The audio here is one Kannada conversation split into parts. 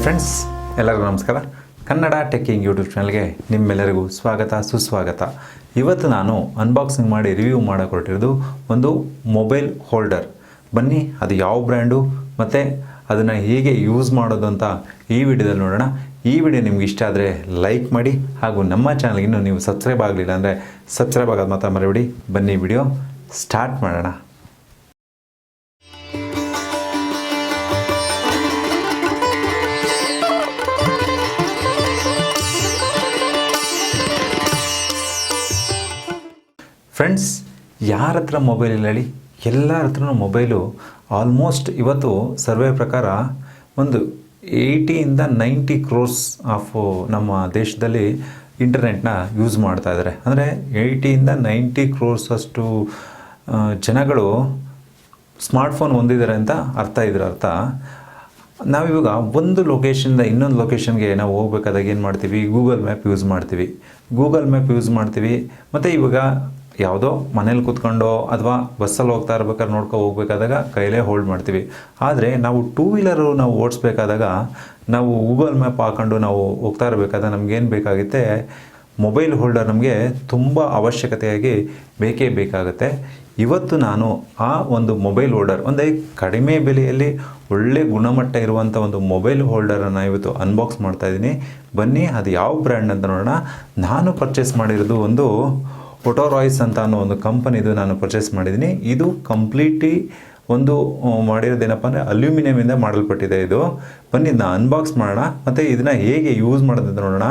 ಫ್ರೆಂಡ್ಸ್, ಎಲ್ಲರಿಗೂ ನಮಸ್ಕಾರ. ಕನ್ನಡ ಟೆಕ್ಕಿಂಗ್ ಯೂಟ್ಯೂಬ್ ಚಾನಲ್ಗೆ ನಿಮ್ಮೆಲ್ಲರಿಗೂ ಸ್ವಾಗತ ಸುಸ್ವಾಗತ. ಇವತ್ತು ನಾನು ಅನ್ಬಾಕ್ಸಿಂಗ್ ಮಾಡಿ ರಿವ್ಯೂ ಮಾಡೋಕೆ ಹೊರಟಿರೋದು ಒಂದು ಮೊಬೈಲ್ ಹೋಲ್ಡರ್. ಬನ್ನಿ ಅದು ಯಾವ ಬ್ರ್ಯಾಂಡು ಮತ್ತು ಅದನ್ನು ಹೇಗೆ ಯೂಸ್ ಮಾಡೋದು ಅಂತ ಈ ವಿಡಿಯೋದಲ್ಲಿ ನೋಡೋಣ. ಈ ವಿಡಿಯೋ ನಿಮ್ಗೆ ಇಷ್ಟ ಆದರೆ ಲೈಕ್ ಮಾಡಿ, ಹಾಗೂ ನಮ್ಮ ಚಾನಲ್ಗೆ ಇನ್ನೂ ನೀವು ಸಬ್ಸ್ಕ್ರೈಬ್ ಆಗಲಿಲ್ಲ ಅಂದರೆ ಸಬ್ಸ್ಕ್ರೈಬ್ ಆಗೋದು ಮಾತ್ರ ಮರಿಬೇಡಿ. ಬನ್ನಿ ವಿಡಿಯೋ ಸ್ಟಾರ್ಟ್ ಮಾಡೋಣ. ಫ್ರೆಂಡ್ಸ್, ಯಾರ ಹತ್ರ ಮೊಬೈಲ್ ಇಲ್ಲ ಹೇಳಿ? ಎಲ್ಲರ ಹತ್ರನೂ ಮೊಬೈಲು ಆಲ್ಮೋಸ್ಟ್ ಇವತ್ತು ಸರ್ವೆ ಪ್ರಕಾರ ಒಂದು 80-90 crores ಆಫ್ ನಮ್ಮ ದೇಶದಲ್ಲಿ ಇಂಟರ್ನೆಟ್ನ ಯೂಸ್ ಮಾಡ್ತಾ ಇದ್ದಾರೆ. ಅಂದರೆ 80-90 crores ಅಷ್ಟು ಜನಗಳು ಸ್ಮಾರ್ಟ್ಫೋನ್ ಹೊಂದಿದ್ದಾರೆ ಅಂತ ಅರ್ಥ. ನಾವಿವಾಗ ಒಂದು ಲೊಕೇಶನ್ನಿಂದ ಇನ್ನೊಂದು ಲೊಕೇಶನ್ಗೆ ನಾವು ಹೋಗ್ಬೇಕಾದಾಗ ಏನು ಮಾಡ್ತೀವಿ? ಗೂಗಲ್ ಮ್ಯಾಪ್ ಯೂಸ್ ಮಾಡ್ತೀವಿ. ಮತ್ತು ಇವಾಗ ಯಾವುದೋ ಮನೇಲಿ ಕೂತ್ಕೊಂಡೋ ಅಥವಾ ಬಸ್ಸಲ್ಲಿ ಹೋಗ್ತಾ ಇರ್ಬೇಕಾದ್ರೆ ಹೋಗ್ಬೇಕಾದಾಗ ಕೈಲೇ ಹೋಲ್ಡ್ ಮಾಡ್ತೀವಿ. ಆದರೆ ನಾವು ಟೂ ವೀಲರು ನಾವು ಓಡಿಸ್ಬೇಕಾದಾಗ ನಾವು ಗೂಗಲ್ ಮ್ಯಾಪ್ ಹಾಕೊಂಡು ನಾವು ಹೋಗ್ತಾ ಇರಬೇಕಾದ್ರೆ ನಮಗೇನು ಬೇಕಾಗುತ್ತೆ? ಮೊಬೈಲ್ ಹೋಲ್ಡರ್ ನಮಗೆ ತುಂಬ ಅವಶ್ಯಕತೆಯಾಗಿ ಬೇಕಾಗುತ್ತೆ. ಇವತ್ತು ನಾನು ಆ ಒಂದು ಮೊಬೈಲ್ ಹೋಲ್ಡರ್, ಒಂದೇ ಕಡಿಮೆ ಬೆಲೆಯಲ್ಲಿ ಒಳ್ಳೆ ಗುಣಮಟ್ಟ ಇರುವಂಥ ಒಂದು ಮೊಬೈಲ್ ಹೋಲ್ಡರನ್ನು ಇವತ್ತು ಅನ್ಬಾಕ್ಸ್ ಮಾಡ್ತಾಯಿದ್ದೀನಿ. ಬನ್ನಿ ಅದು ಯಾವ ಬ್ರ್ಯಾಂಡ್ ಅಂತ ನೋಡೋಣ. ನಾನು ಪರ್ಚೇಸ್ ಮಾಡಿರೋದು ಒಂದು ಫೋಟೋರಾಯ್ಸ್ ಅಂತ ಅನ್ನೋ ಒಂದು ಕಂಪನಿದು ನಾನು ಪರ್ಚೇಸ್ ಮಾಡಿದ್ದೀನಿ. ಇದು ಕಂಪ್ಲೀಟ್ಲಿ ಒಂದು ಮಾಡಿರೋದೇನಪ್ಪ ಅಂದರೆ ಅಲ್ಯೂಮಿನಿಯಮಿಂದ ಮಾಡಲ್ಪಟ್ಟಿದೆ. ಇದು ಬನ್ನಿ ಇದನ್ನ ಅನ್ಬಾಕ್ಸ್ ಮಾಡೋಣ ಮತ್ತು ಇದನ್ನು ಹೇಗೆ ಯೂಸ್ ಮಾಡೋದಂತ ನೋಡೋಣ.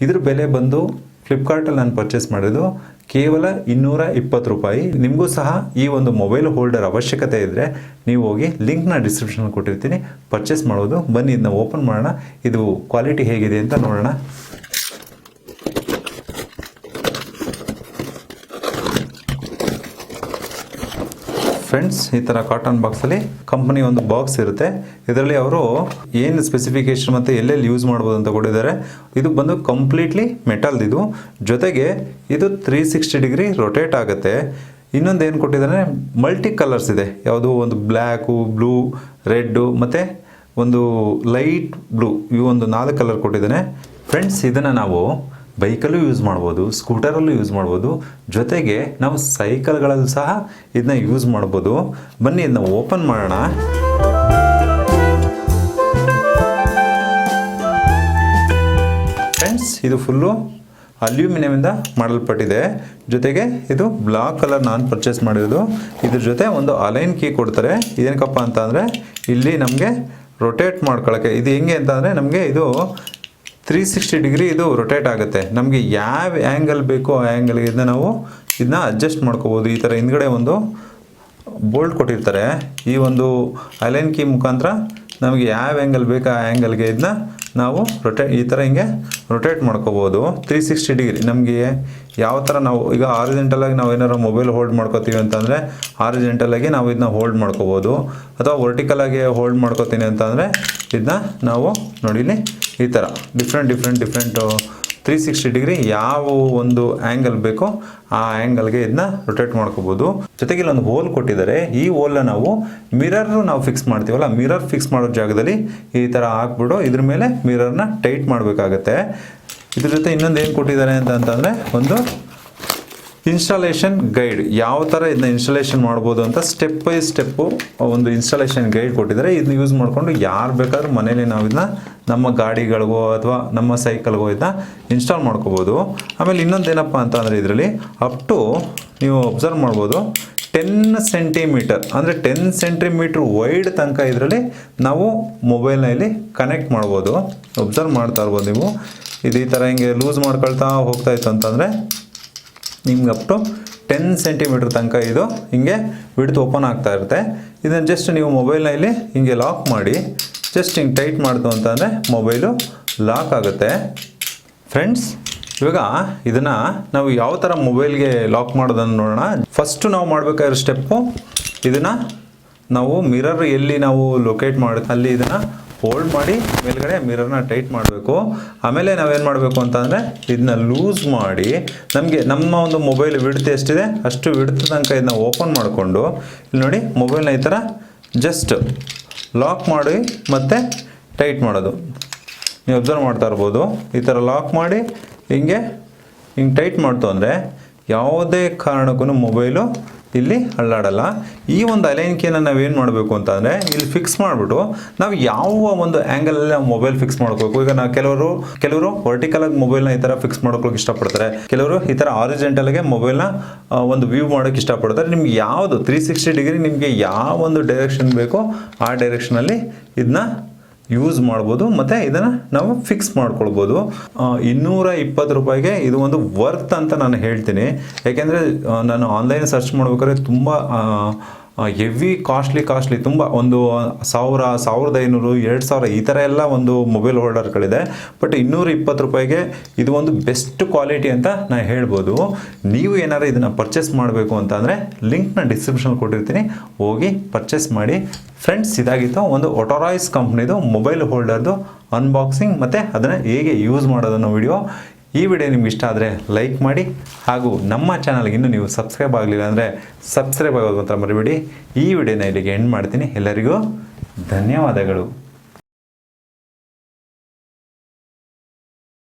ಇದ್ರ ಬೆಲೆ ಬಂದು ಫ್ಲಿಪ್ಕಾರ್ಟಲ್ಲಿ ನಾನು ಪರ್ಚೇಸ್ ಮಾಡಿದ್ದು ಕೇವಲ 220 ರೂಪಾಯಿ. ನಿಮಗೂ ಸಹ ಈ ಒಂದು ಮೊಬೈಲ್ ಹೋಲ್ಡರ್ ಅವಶ್ಯಕತೆ ಇದ್ದರೆ ನೀವು ಹೋಗಿ ಲಿಂಕ್ನ ಡಿಸ್ಕ್ರಿಪ್ಷನ್ ಕೊಟ್ಟಿರ್ತೀನಿ, ಪರ್ಚೇಸ್ ಮಾಡೋದು. ಬನ್ನಿ ಇದನ್ನ ಓಪನ್ ಮಾಡೋಣ, ಇದು ಕ್ವಾಲಿಟಿ ಹೇಗಿದೆ ಅಂತ ನೋಡೋಣ. ಫ್ರೆಂಡ್ಸ್, ಈ ಥರ ಕಾಟನ್ ಬಾಕ್ಸಲ್ಲಿ ಕಂಪನಿ ಒಂದು ಬಾಕ್ಸ್ ಇರುತ್ತೆ. ಇದರಲ್ಲಿ ಅವರು ಏನು ಸ್ಪೆಸಿಫಿಕೇಶನ್ ಮತ್ತು ಎಲ್ಲೆಲ್ಲಿ ಯೂಸ್ ಮಾಡ್ಬೋದು ಅಂತ ಕೊಟ್ಟಿದ್ದಾರೆ. ಇದು ಬಂದು ಕಂಪ್ಲೀಟ್ಲಿ ಮೆಟಲ್ದಿದು, ಜೊತೆಗೆ ಇದು 360 ಡಿಗ್ರಿ ರೊಟೇಟ್ ಆಗುತ್ತೆ. ಇನ್ನೊಂದು ಏನು ಕೊಟ್ಟಿದ್ದಾರೆ, ಮಲ್ಟಿ ಕಲರ್ಸ್ ಇದೆ. ಯಾವುದು ಒಂದು ಬ್ಲ್ಯಾಕು, ಬ್ಲೂ, ರೆಡ್ಡು ಮತ್ತು ಒಂದು ಲೈಟ್ ಬ್ಲೂ, ಇವು ಒಂದು 4 ಕಲರ್ ಕೊಟ್ಟಿದ್ದಾನೆ. ಫ್ರೆಂಡ್ಸ್, ಇದನ್ನು ನಾವು ಬೈಕಲ್ಲೂ ಯೂಸ್ ಮಾಡ್ಬೋದು, ಸ್ಕೂಟರಲ್ಲೂ ಯೂಸ್ ಮಾಡ್ಬೋದು, ಜೊತೆಗೆ ನಾವು ಸೈಕಲ್ಗಳಲ್ಲೂ ಸಹ ಇದನ್ನ ಯೂಸ್ ಮಾಡ್ಬೋದು. ಬನ್ನಿ ಇದನ್ನ ಓಪನ್ ಮಾಡೋಣ. ಫ್ರೆಂಡ್ಸ್, ಇದು ಫುಲ್ಲು ಅಲ್ಯೂಮಿನಿಯಮಿಂದ ಮಾಡಲ್ಪಟ್ಟಿದೆ. ಜೊತೆಗೆ ಇದು ಬ್ಲಾಕ್ ಕಲರ್ ನಾನು ಪರ್ಚೇಸ್ ಮಾಡಿರೋದು. ಇದ್ರ ಜೊತೆ ಒಂದು ಅಲೈನ್ ಕೀ ಕೊಡ್ತಾರೆ. ಏನಕ್ಕಪ್ಪ ಅಂತ ಅಂದರೆ ಇಲ್ಲಿ ನಮಗೆ ರೊಟೇಟ್ ಮಾಡ್ಕೊಳ್ಳೋಕ್ಕೆ. ಇದು ಹೆಂಗೆ ಅಂತ ಅಂದರೆ ನಮಗೆ ಇದು 360 ಡಿಗ್ರಿ ಇದು ರೊಟೇಟ್ ಆಗುತ್ತೆ. ನಮಗೆ ಯಾವ ಆ್ಯಂಗಲ್ ಬೇಕೋ ಆ ಆ್ಯಂಗಲ್ಗೆ ಇದನ್ನ ಅಡ್ಜಸ್ಟ್ ಮಾಡ್ಕೋಬೋದು. ಈ ಥರ ಹಿಂದ್ಗಡೆ ಒಂದು ಬೋಲ್ಟ್ ಕೊಟ್ಟಿರ್ತಾರೆ. ಈ ಒಂದು ಅಲೈನ್ ಕೀ ಮುಖಾಂತರ ನಮಗೆ ಯಾವ ಆ್ಯಂಗಲ್ ಬೇಕೋ ಆ ಆ್ಯಂಗಲ್ಗೆ ಇದನ್ನ ನಾವು ಈ ಥರ ಹಿಂಗೆ ರೊಟೇಟ್ ಮಾಡ್ಕೋಬೋದು. 360 ಡಿಗ್ರಿ ನಮಗೆ ಯಾವ ಥರ ನಾವು ಈಗ ಆರಿಜೆಂಟಲಾಗಿ ನಾವು ಏನಾರು ಮೊಬೈಲ್ ಹೋಲ್ಡ್ ಮಾಡ್ಕೋತೀವಿ ಅಂತಂದರೆ ಆರಿಜೆಂಟಲಾಗಿ ನಾವು ಇದನ್ನ ಹೋಲ್ಡ್ ಮಾಡ್ಕೋಬೋದು. ಅಥವಾ ವರ್ಟಿಕಲಾಗಿ ಹೋಲ್ಡ್ ಮಾಡ್ಕೋತೀನಿ ಅಂತಂದರೆ ಇದನ್ನ ನಾವು ನೋಡಿಲಿ ಈ ಥರ ಡಿಫ್ರೆಂಟ್ 360 ಡಿಗ್ರಿ ಯಾವ ಒಂದು ಆ್ಯಂಗಲ್ ಬೇಕೋ ಆ ಆ್ಯಂಗಲ್ಗೆ ಇದನ್ನ ರೊಟೇಟ್ ಮಾಡ್ಕೋಬೋದು. ಜೊತೆಗೆ ಇಲ್ಲೊಂದು ಹೋಲ್ ಕೊಟ್ಟಿದ್ದಾರೆ. ಈ ಹೋಲ್ನ ನಾವು ನಾವು ಫಿಕ್ಸ್ ಮಾಡ್ತೀವಲ್ಲ, ಮಿರರ್ ಫಿಕ್ಸ್ ಮಾಡೋ ಜಾಗದಲ್ಲಿ ಈ ಥರ ಹಾಕ್ಬಿಟ್ಟು ಇದ್ರ ಮೇಲೆ ಮಿರರ್ನ ಟೈಟ್ ಮಾಡಬೇಕಾಗತ್ತೆ. ಇದ್ರ ಜೊತೆ ಇನ್ನೊಂದು ಏನು ಕೊಟ್ಟಿದ್ದಾರೆ ಅಂತಂದರೆ ಒಂದು ಇನ್ಸ್ಟಾಲೇಷನ್ ಗೈಡ್, ಯಾವ ಥರ ಇದನ್ನ ಇನ್ಸ್ಟಾಲೇಷನ್ ಮಾಡ್ಬೋದು ಅಂತ ಸ್ಟೆಪ್ ಬೈ ಸ್ಟೆಪ್ಪು ಒಂದು ಇನ್ಸ್ಟಾಲೇಷನ್ ಗೈಡ್ ಕೊಟ್ಟಿದ್ದಾರೆ. ಇದನ್ನ ಯೂಸ್ ಮಾಡಿಕೊಂಡು ಯಾರು ಬೇಕಾದ್ರೂ ಮನೇಲಿ ನಾವು ಇದನ್ನ ನಮ್ಮ ಗಾಡಿಗಳಿಗೋ ಅಥವಾ ನಮ್ಮ ಸೈಕಲ್ಗೋ ಇದನ್ನ ಇನ್ಸ್ಟಾಲ್ ಮಾಡ್ಕೋಬೋದು. ಆಮೇಲೆ ಇನ್ನೊಂದೇನಪ್ಪ ಅಂತ ಅಂದರೆ ಇದರಲ್ಲಿ ಅಪ್ ಟು ನೀವು ಅಬ್ಸರ್ವ್ ಮಾಡ್ಬೋದು 10 ಸೆಂಟಿಮೀಟರ್ ಅಂದರೆ 10 ಸೆಂಟಿಮೀಟ್ರ್ ವೈಡ್ ತನಕ ಇದರಲ್ಲಿ ನಾವು ಮೊಬೈಲ್ನಲ್ಲಿ ಕನೆಕ್ಟ್ ಮಾಡ್ಬೋದು. ಅಬ್ಸರ್ವ್ ಮಾಡ್ತಾ ಇರ್ಬೋದು ನೀವು. ಇದು ಈ ಥರ ಹಿಂಗೆ ಲೂಸ್ ಮಾಡ್ಕೊಳ್ತಾ ಹೋಗ್ತಾ ಇತ್ತು ಅಂತಂದರೆ ನಿಮ್ಗೆ ಅಪ್ ಟು 10 ಸೆಂಟಿಮೀಟ್ರ್ ತನಕ ಇದು ಹಿಂಗೆ ವಿಡ್ತ್ ಓಪನ್ ಆಗ್ತಾ ಇರುತ್ತೆ. ಇದನ್ನು ಜಸ್ಟ್ ನೀವು ಮೊಬೈಲ್ನಲ್ಲಿ ಹಿಂಗೆ ಲಾಕ್ ಮಾಡಿ ಜಸ್ಟ್ ಹಿಂಗೆ ಟೈಟ್ ಮಾಡ್ತು ಅಂತಂದರೆ ಮೊಬೈಲು ಲಾಕ್ ಆಗುತ್ತೆ. ಫ್ರೆಂಡ್ಸ್, ಇವಾಗ ಇದನ್ನು ನಾವು ಯಾವ ಥರ ಮೊಬೈಲ್ಗೆ ಲಾಕ್ ಮಾಡೋದನ್ನು ನೋಡೋಣ. ಫಸ್ಟು ನಾವು ಮಾಡಬೇಕಾಗಿರೋ ಸ್ಟೆಪ್ಪು, ಇದನ್ನು ನಾವು ಮಿರರ್ ಎಲ್ಲಿ ನಾವು ಲೊಕೇಟ್ ಮಾಡುತ್ತೆ ಅಲ್ಲಿ ಇದನ್ನು ಹೋಲ್ಡ್ ಮಾಡಿ ಮೇಲ್ಗಡೆ ಮಿರರ್ನ ಟೈಟ್ ಮಾಡಬೇಕು. ಆಮೇಲೆ ನಾವೇನು ಮಾಡಬೇಕು ಅಂತಂದರೆ ಇದನ್ನ ಲೂಸ್ ಮಾಡಿ ನಮಗೆ ನಮ್ಮ ಒಂದು ಮೊಬೈಲ್ ವಿಡ್ತ್ ಎಷ್ಟಿದೆ ಅಷ್ಟು ವಿಡ್ತ್ ತನಕ ಇದನ್ನ ಓಪನ್ ಮಾಡಿಕೊಂಡು ಇಲ್ಲಿ ನೋಡಿ ಮೊಬೈಲ್ನ ಈ ಥರ ಜಸ್ಟ್ ಲಾಕ್ ಮಾಡಿ ಮತ್ತು ಟೈಟ್ ಮಾಡೋದು. ನೀವು ಅಬ್ಸರ್ವ್ ಮಾಡ್ತಾ ಇರ್ಬೋದು. ಈ ಥರ ಲಾಕ್ ಮಾಡಿ ಹಿಂಗೆ ಟೈಟ್ ಮಾಡ್ತು ಅಂದರೆ ಯಾವುದೇ ಕಾರಣಕ್ಕೂ ಮೊಬೈಲು ಇಲ್ಲಿ ಅಳ್ಳಾಡಲ್ಲ. ಈ ಒಂದು ಅಲೈನ್ ಕೀನ ನಾವೇನು ಮಾಡಬೇಕು ಅಂತಂದರೆ ಇಲ್ಲಿ ಫಿಕ್ಸ್ ಮಾಡಿಬಿಟ್ಟು ನಾವು ಯಾವ ಒಂದು ಆ್ಯಂಗಲಲ್ಲಿ ನಾವು ಮೊಬೈಲ್ ಫಿಕ್ಸ್ ಮಾಡ್ಕೋಬೇಕು. ಈಗ ನಾವು ಕೆಲವರು ವರ್ಟಿಕಲಾಗಿ ಮೊಬೈಲ್ನ ಈ ಥರ ಫಿಕ್ಸ್ ಮಾಡ್ಕೊಳ್ಳೋಕೆ ಇಷ್ಟಪಡ್ತಾರೆ, ಕೆಲವರು ಈ ಥರ ಆರಿಜೆಂಟಲ್ಗೆ ಮೊಬೈಲ್ನ ಒಂದು ವ್ಯೂ ಮಾಡೋಕ್ಕೆ ಇಷ್ಟಪಡ್ತಾರೆ. ನಿಮ್ಗೆ ಯಾವುದು 360 ಡಿಗ್ರಿ ನಿಮಗೆ ಯಾವ ಒಂದು ಡೈರೆಕ್ಷನ್ ಬೇಕೋ ಆ ಡೈರೆಕ್ಷನಲ್ಲಿ ಇದನ್ನ ಯೂಸ್ ಮಾಡ್ಬೋದು ಮತ್ತು ಇದನ್ನು ನಾವು ಫಿಕ್ಸ್ ಮಾಡ್ಕೊಳ್ಬೋದು. 220 ರೂಪಾಯಿಗೆ ಇದು ಒಂದು ವರ್ತ್ ಅಂತ ನಾನು ಹೇಳ್ತೀನಿ. ಯಾಕೆಂದರೆ ನಾನು ಆನ್ಲೈನ್ ಸರ್ಚ್ ಮಾಡ್ಬೇಕಾದ್ರೆ ತುಂಬ ಹೆವಿ ಕಾಸ್ಟ್ಲಿ ತುಂಬ ಒಂದು 1000, 1500, 2000 ಈ ಥರ ಎಲ್ಲ ಒಂದು ಮೊಬೈಲ್ ಹೋಲ್ಡರ್ಗಳಿದೆ. ಬಟ್ 220 ರೂಪಾಯಿಗೆ ಇದು ಒಂದು ಬೆಸ್ಟ್ ಕ್ವಾಲಿಟಿ ಅಂತ ನಾನು ಹೇಳ್ಬೋದು. ನೀವು ಏನಾದ್ರು ಇದನ್ನು ಪರ್ಚೇಸ್ ಮಾಡಬೇಕು ಅಂತಂದರೆ ಲಿಂಕ್ನ ಡಿಸ್ಕ್ರಿಪ್ಷನ್ ಕೊಟ್ಟಿರ್ತೀನಿ, ಹೋಗಿ ಪರ್ಚೇಸ್ ಮಾಡಿ. ಫ್ರೆಂಡ್ಸ್, ಇದಾಗಿತ್ತು ಒಂದು ಒಟೋರಾಯ್ಸ್ ಕಂಪ್ನಿದು ಮೊಬೈಲ್ ಹೋಲ್ಡರ್ದು ಅನ್ಬಾಕ್ಸಿಂಗ್ ಮತ್ತು ಅದನ್ನು ಹೇಗೆ ಯೂಸ್ ಮಾಡೋದನ್ನೋ ವಿಡಿಯೋ. ಈ ವಿಡಿಯೋ ನಿಮ್ಗೆ ಇಷ್ಟ ಆದರೆ ಲೈಕ್ ಮಾಡಿ, ಹಾಗೂ ನಮ್ಮ ಚಾನಲ್ಗೆ ಇನ್ನೂ ನೀವು ಸಬ್ಸ್ಕ್ರೈಬ್ ಆಗಲಿಲ್ಲ ಅಂದರೆ ಸಬ್ಸ್ಕ್ರೈಬ್ ಆಗೋದು ಮಾತ್ರ ಮರಿಬೇಡಿ. ಈ ವಿಡಿಯೋನ ಇಲ್ಲಿಗೆ ಎಂಡ್ ಮಾಡ್ತೀನಿ. ಎಲ್ಲರಿಗೂ ಧನ್ಯವಾದಗಳು.